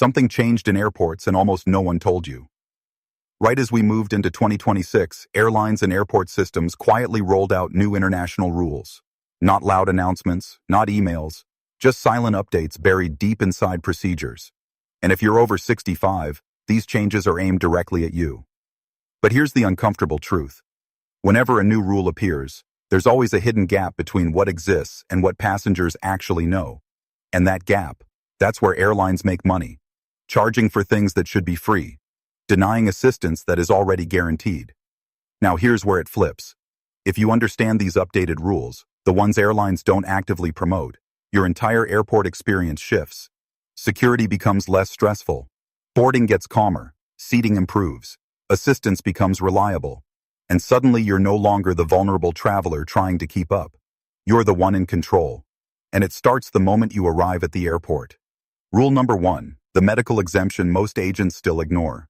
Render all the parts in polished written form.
Something changed in airports and almost no one told you. Right as we moved into 2026, airlines and airport systems quietly rolled out new international rules. Not loud announcements, not emails, just silent updates buried deep inside procedures. And if you're over 65, these changes are aimed directly at you. But here's the uncomfortable truth. Whenever a new rule appears, there's always a hidden gap between what exists and what passengers actually know. And that gap, that's where airlines make money, charging for things that should be free, denying assistance that is already guaranteed. Now here's where it flips. If you understand these updated rules, the ones airlines don't actively promote, your entire airport experience shifts. Security becomes less stressful. Boarding gets calmer. Seating improves. Assistance becomes reliable. And suddenly you're no longer the vulnerable traveler trying to keep up. You're the one in control. And it starts the moment you arrive at the airport. Rule number 1, the medical exemption most agents still ignore.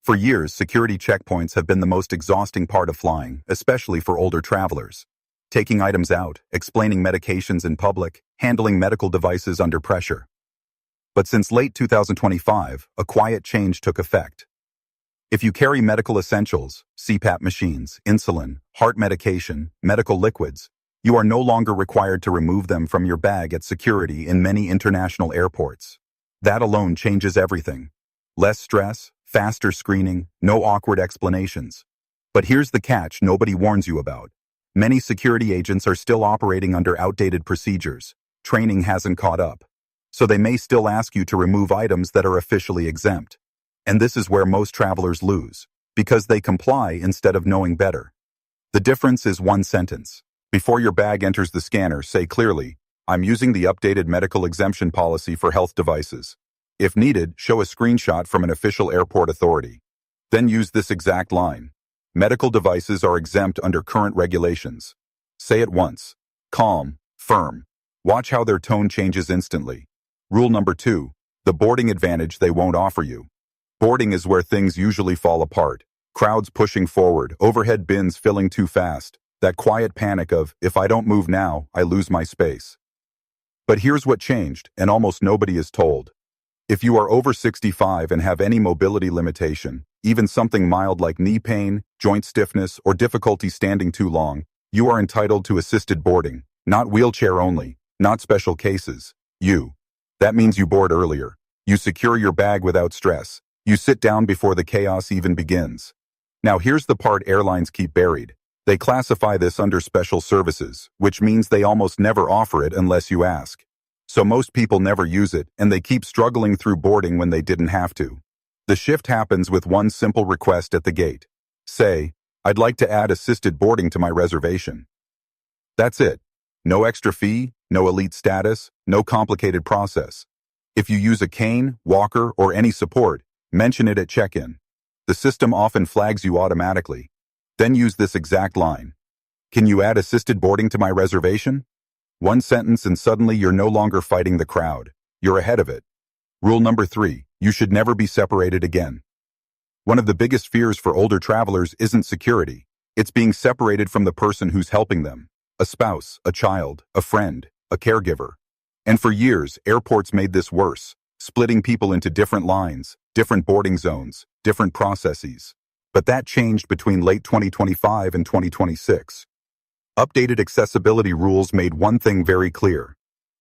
For years, security checkpoints have been the most exhausting part of flying, especially for older travelers. Taking items out, explaining medications in public, handling medical devices under pressure. But since late 2025, a quiet change took effect. If you carry medical essentials, CPAP machines, insulin, heart medication, medical liquids, you are no longer required to remove them from your bag at security in many international airports. That alone changes everything. Less stress, faster screening, no awkward explanations. But here's the catch nobody warns you about. Many security agents are still operating under outdated procedures. Training hasn't caught up. So they may still ask you to remove items that are officially exempt. And this is where most travelers lose, because they comply instead of knowing better. The difference is one sentence. Before your bag enters the scanner, say clearly, "I'm using the updated medical exemption policy for health devices." If needed, show a screenshot from an official airport authority. Then use this exact line. "Medical devices are exempt under current regulations." Say it once. Calm, firm. Watch how their tone changes instantly. Rule number 2, the boarding advantage they won't offer you. Boarding is where things usually fall apart. Crowds pushing forward, overhead bins filling too fast. That quiet panic of, if I don't move now, I lose my space. But here's what changed, and almost nobody is told. If you are over 65 and have any mobility limitation, even something mild like knee pain, joint stiffness, or difficulty standing too long, you are entitled to assisted boarding, not wheelchair only, not special cases. That means you board earlier. You secure your bag without stress. You sit down before the chaos even begins. Now here's the part airlines keep buried. They classify this under special services, which means they almost never offer it unless you ask. So most people never use it, and they keep struggling through boarding when they didn't have to. The shift happens with one simple request at the gate. Say, "I'd like to add assisted boarding to my reservation." That's it. No extra fee, no elite status, no complicated process. If you use a cane, walker, or any support, mention it at check-in. The system often flags you automatically. Then use this exact line. "Can you add assisted boarding to my reservation?" One sentence and suddenly you're no longer fighting the crowd. You're ahead of it. Rule number 3, you should never be separated again. One of the biggest fears for older travelers isn't security. It's being separated from the person who's helping them. A spouse, a child, a friend, a caregiver. And for years, airports made this worse, splitting people into different lines, different boarding zones, different processes. But that changed between late 2025 and 2026. Updated accessibility rules made one thing very clear.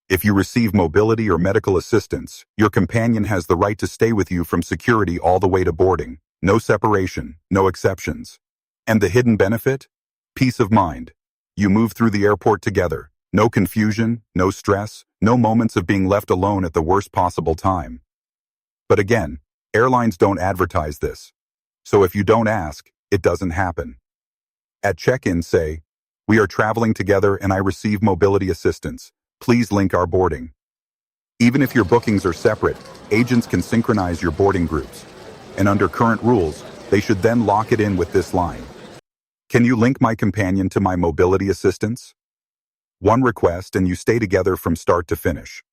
If you receive mobility or medical assistance, your companion has the right to stay with you from security all the way to boarding. No separation, no exceptions. And the hidden benefit? Peace of mind. You move through the airport together. No confusion, no stress, no moments of being left alone at the worst possible time. But again, airlines don't advertise this. So if you don't ask, it doesn't happen. At check-in, say, "We are traveling together and I receive mobility assistance. Please link our boarding." Even if your bookings are separate, agents can synchronize your boarding groups. And under current rules, they should then lock it in with this line. "Can you link my companion to my mobility assistance?" One request and you stay together from start to finish.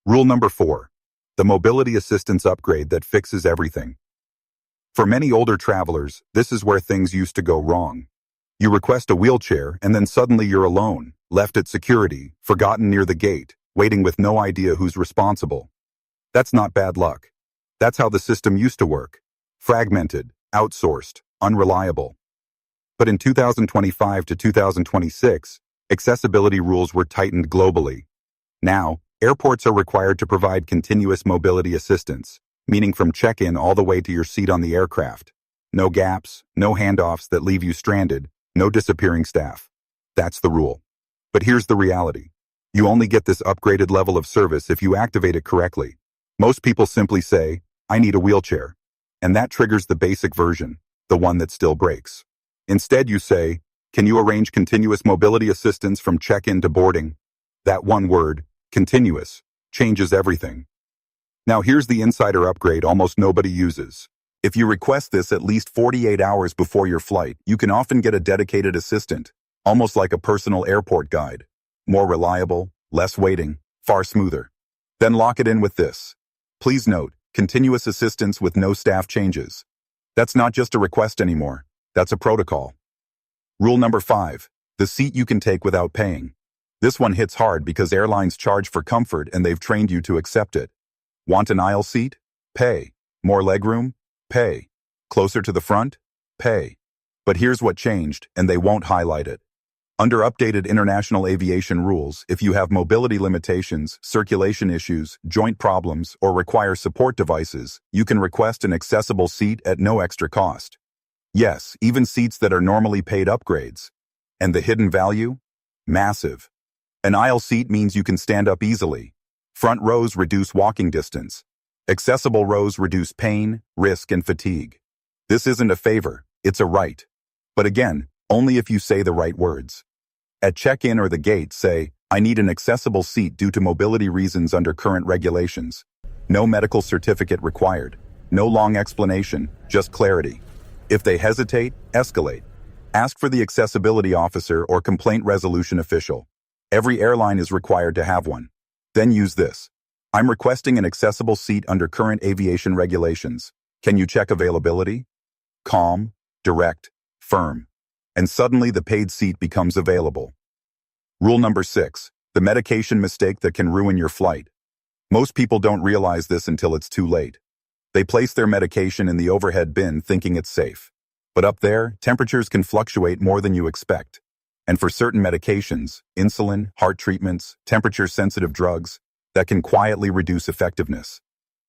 Rule number 4, the mobility assistance upgrade that fixes everything. For many older travelers, this is where things used to go wrong. You request a wheelchair and then suddenly you're alone, left at security, forgotten near the gate, waiting with no idea who's responsible. That's not bad luck. That's how the system used to work. Fragmented, outsourced, unreliable. But in 2025 to 2026, accessibility rules were tightened globally. Now, airports are required to provide continuous mobility assistance, meaning from check-in all the way to your seat on the aircraft. No gaps, no handoffs that leave you stranded, no disappearing staff. That's the rule. But here's the reality. You only get this upgraded level of service if you activate it correctly. Most people simply say, "I need a wheelchair." And that triggers the basic version, the one that still breaks. Instead, you say, "Can you arrange continuous mobility assistance from check-in to boarding?" That one word, continuous, changes everything. Now here's the insider upgrade almost nobody uses. If you request this at least 48 hours before your flight, you can often get a dedicated assistant, almost like a personal airport guide. More reliable, less waiting, far smoother. Then lock it in with this. Please note, continuous assistance with no staff changes. That's not just a request anymore. That's a protocol. Rule number 5. The seat you can take without paying. This one hits hard because airlines charge for comfort and they've trained you to accept it. Want an aisle seat? Pay. More legroom? Pay. Closer to the front? Pay. But here's what changed, and they won't highlight it. Under updated international aviation rules, if you have mobility limitations, circulation issues, joint problems, or require support devices, you can request an accessible seat at no extra cost. Yes, even seats that are normally paid upgrades. And the hidden value? Massive. An aisle seat means you can stand up easily. Front rows reduce walking distance. Accessible rows reduce pain, risk, and fatigue. This isn't a favor, it's a right. But again, only if you say the right words. At check-in or the gate, say, "I need an accessible seat due to mobility reasons under current regulations." No medical certificate required. No long explanation, just clarity. If they hesitate, escalate. Ask for the accessibility officer or complaint resolution official. Every airline is required to have one. Then use this. "I'm requesting an accessible seat under current aviation regulations. Can you check availability?" Calm, direct, firm. And suddenly the paid seat becomes available. Rule number 6. The medication mistake that can ruin your flight. Most people don't realize this until it's too late. They place their medication in the overhead bin thinking it's safe. But up there, temperatures can fluctuate more than you expect. And for certain medications, insulin, heart treatments, temperature-sensitive drugs, that can quietly reduce effectiveness.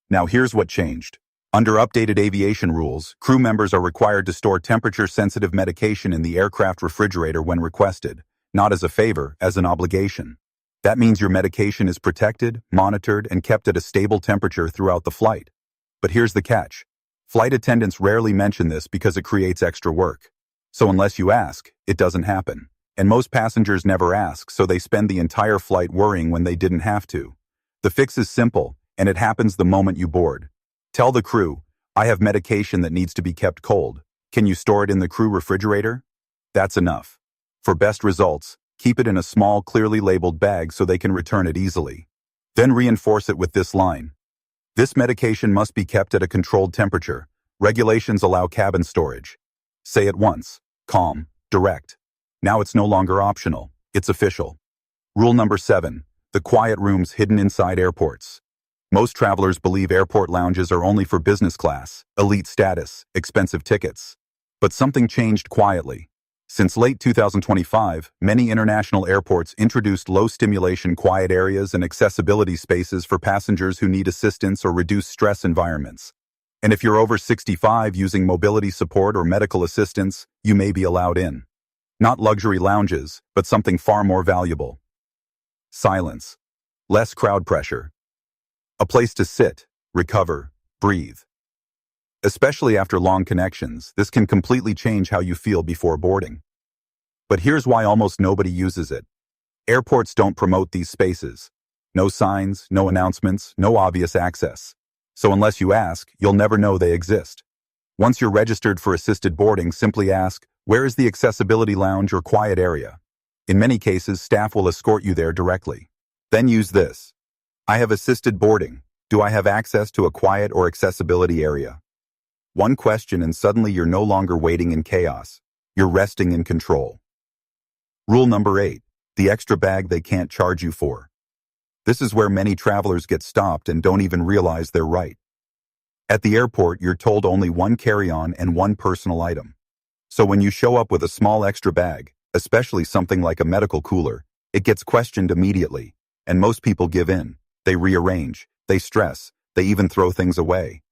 Now here's what changed. Under updated aviation rules, crew members are required to store temperature-sensitive medication in the aircraft refrigerator when requested, not as a favor, as an obligation. That means your medication is protected, monitored, and kept at a stable temperature throughout the flight. But here's the catch. Flight attendants rarely mention this because it creates extra work. So unless you ask, it doesn't happen. And most passengers never ask, so they spend the entire flight worrying when they didn't have to. The fix is simple, and it happens the moment you board. Tell the crew, "I have medication that needs to be kept cold. Can you store it in the crew refrigerator?" That's enough. For best results, keep it in a small, clearly labeled bag so they can return it easily. Then reinforce it with this line. "This medication must be kept at a controlled temperature. Regulations allow cabin storage." Say it once. Calm, direct. Now it's no longer optional. It's official. Rule number 7. The quiet rooms hidden inside airports. Most travelers believe airport lounges are only for business class, elite status, expensive tickets. But something changed quietly. Since late 2025, many international airports introduced low-stimulation quiet areas and accessibility spaces for passengers who need assistance or reduce stress environments. And if you're over 65 using mobility support or medical assistance, you may be allowed in. Not luxury lounges, but something far more valuable. Silence. Less crowd pressure. A place to sit, recover, breathe. Especially after long connections, this can completely change how you feel before boarding. But here's why almost nobody uses it. Airports don't promote these spaces. No signs, no announcements, no obvious access. So unless you ask, you'll never know they exist. Once you're registered for assisted boarding, simply ask, "Where is the accessibility lounge or quiet area?" In many cases, staff will escort you there directly. Then use this. "I have assisted boarding. Do I have access to a quiet or accessibility area?" One question and suddenly you're no longer waiting in chaos. You're resting in control. Rule number 8. The extra bag they can't charge you for. This is where many travelers get stopped and don't even realize they're right. At the airport, you're told only one carry-on and one personal item. So when you show up with a small extra bag, especially something like a medical cooler, it gets questioned immediately, and most people give in. They rearrange, they stress, they even throw things away.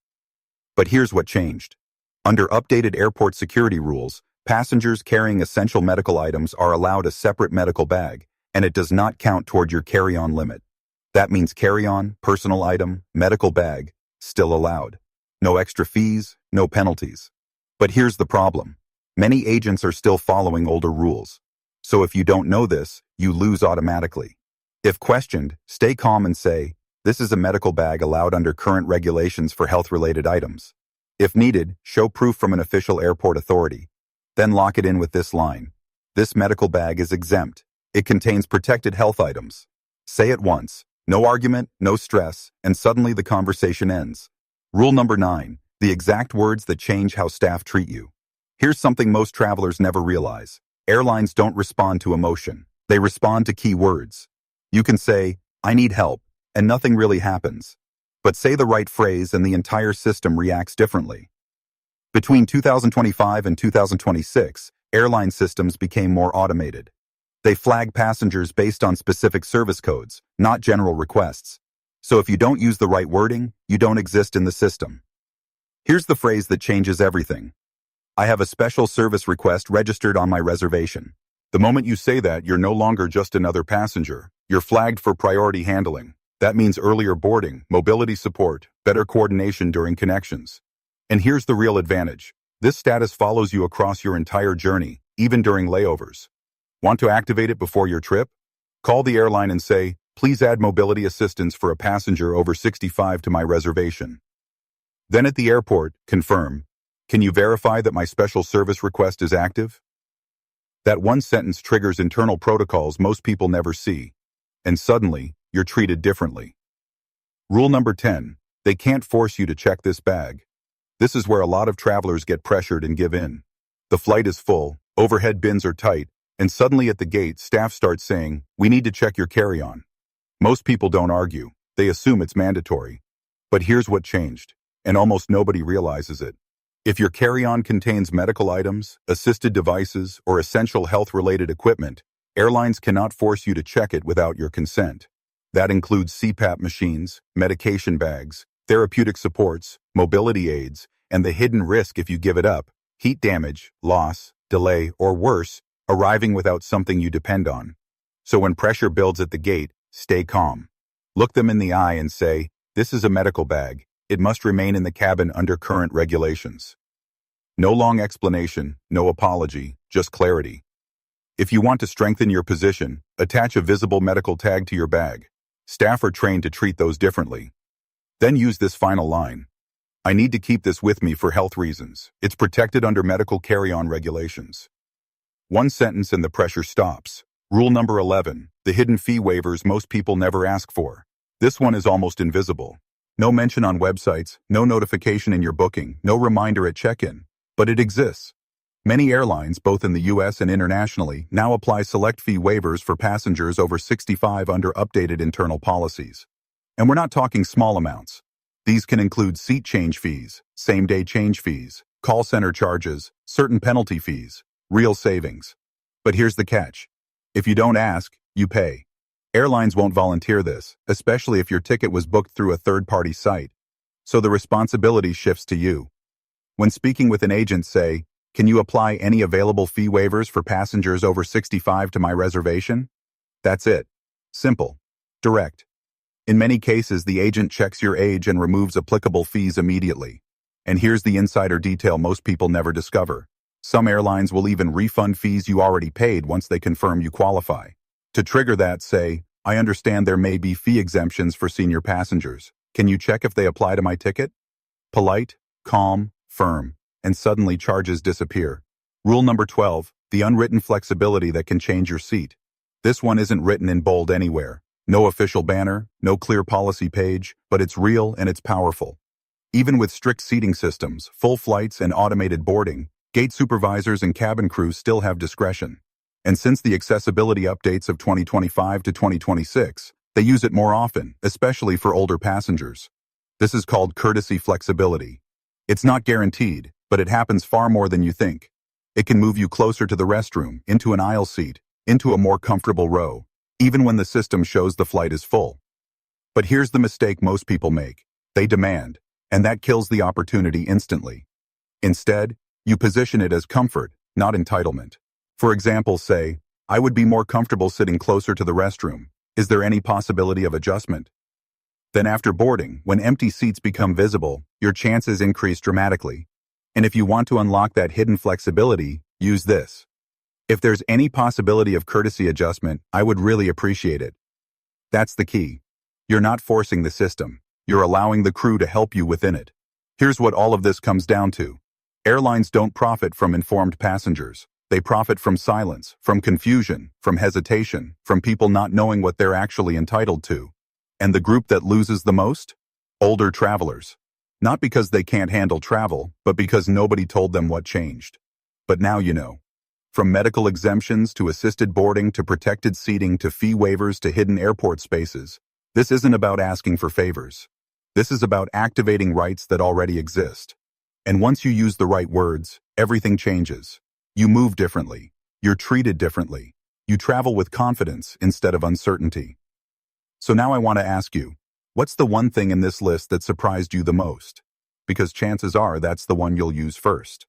But here's what changed. Under updated airport security rules, passengers carrying essential medical items are allowed a separate medical bag, and it does not count toward your carry-on limit. That means carry-on, personal item, medical bag, still allowed. No extra fees, no penalties. But here's the problem. Many agents are still following older rules. So if you don't know this, you lose automatically. If questioned, stay calm and say, "This is a medical bag allowed under current regulations for health-related items." If needed, show proof from an official airport authority. Then lock it in with this line. "This medical bag is exempt. It contains protected health items." Say it once. No argument, no stress, and suddenly the conversation ends. Rule number 9, the exact words that change how staff treat you. Here's something most travelers never realize. Airlines don't respond to emotion. They respond to key words. You can say, "I need help," and nothing really happens. But say the right phrase and the entire system reacts differently. Between 2025 and 2026, airline systems became more automated. They flag passengers based on specific service codes, not general requests. So if you don't use the right wording, you don't exist in the system. Here's the phrase that changes everything. "I have a special service request registered on my reservation." The moment you say that, you're no longer just another passenger. You're flagged for priority handling. That means earlier boarding, mobility support, better coordination during connections. And here's the real advantage. This status follows you across your entire journey, even during layovers. Want to activate it before your trip? Call the airline and say, "Please add mobility assistance for a passenger over 65 to my reservation." Then at the airport, confirm, "Can you verify that my special service request is active?" That one sentence triggers internal protocols most people never see. And suddenly, you're treated differently. Rule number 10, they can't force you to check this bag. This is where a lot of travelers get pressured and give in. The flight is full, overhead bins are tight, and suddenly at the gate, staff starts saying, "We need to check your carry-on." Most people don't argue. They assume it's mandatory. But here's what changed, and almost nobody realizes it. If your carry-on contains medical items, assisted devices, or essential health-related equipment, airlines cannot force you to check it without your consent. That includes CPAP machines, medication bags, therapeutic supports, mobility aids, and the hidden risk if you give it up, heat damage, loss, delay, or worse, arriving without something you depend on. So when pressure builds at the gate, stay calm. Look them in the eye and say, "This is a medical bag. It must remain in the cabin under current regulations." No long explanation, no apology, just clarity. If you want to strengthen your position, attach a visible medical tag to your bag. Staff are trained to treat those differently. Then use this final line. "I need to keep this with me for health reasons. It's protected under medical carry-on regulations." One sentence and the pressure stops. Rule number 11, the hidden fee waivers most people never ask for. This one is almost invisible. No mention on websites, no notification in your booking, no reminder at check-in. But it exists. Many airlines, both in the US and internationally, now apply select fee waivers for passengers over 65 under updated internal policies. And we're not talking small amounts. These can include seat change fees, same-day change fees, call center charges, certain penalty fees, real savings. But here's the catch. If you don't ask, you pay. Airlines won't volunteer this, especially if your ticket was booked through a third-party site. So the responsibility shifts to you. When speaking with an agent, say, "Can you apply any available fee waivers for passengers over 65 to my reservation?" That's it. Simple. Direct. In many cases, the agent checks your age and removes applicable fees immediately. And here's the insider detail most people never discover. Some airlines will even refund fees you already paid once they confirm you qualify. To trigger that, say, "I understand there may be fee exemptions for senior passengers. Can you check if they apply to my ticket?" Polite, calm, firm, and suddenly charges disappear. Rule number 12, the unwritten flexibility that can change your seat. This one isn't written in bold anywhere. No official banner, no clear policy page, but it's real and it's powerful. Even with strict seating systems, full flights, and automated boarding, gate supervisors and cabin crews still have discretion. And since the accessibility updates of 2025 to 2026, they use it more often, especially for older passengers. This is called courtesy flexibility. It's not guaranteed, but it happens far more than you think. It can move you closer to the restroom, into an aisle seat, into a more comfortable row, even when the system shows the flight is full. But here's the mistake most people make. They demand, and that kills the opportunity instantly. Instead, you position it as comfort, not entitlement. For example, say, I would be more comfortable sitting closer to the restroom. Is there any possibility of adjustment? Then after boarding, when empty seats become visible, your chances increase dramatically. And if you want to unlock that hidden flexibility, use this. If there's any possibility of courtesy adjustment, I would really appreciate it. That's the key. You're not forcing the system. You're allowing the crew to help you within it. Here's what all of this comes down to. Airlines don't profit from informed passengers. They profit from silence, from confusion, from hesitation, from people not knowing what they're actually entitled to. And the group that loses the most? Older travelers. Not because they can't handle travel, but because nobody told them what changed. But now you know. From medical exemptions to assisted boarding to protected seating to fee waivers to hidden airport spaces, this isn't about asking for favors. This is about activating rights that already exist. And once you use the right words, everything changes. You move differently. You're treated differently. You travel with confidence instead of uncertainty. So now I want to ask you, what's the one thing in this list that surprised you the most? Because chances are that's the one you'll use first.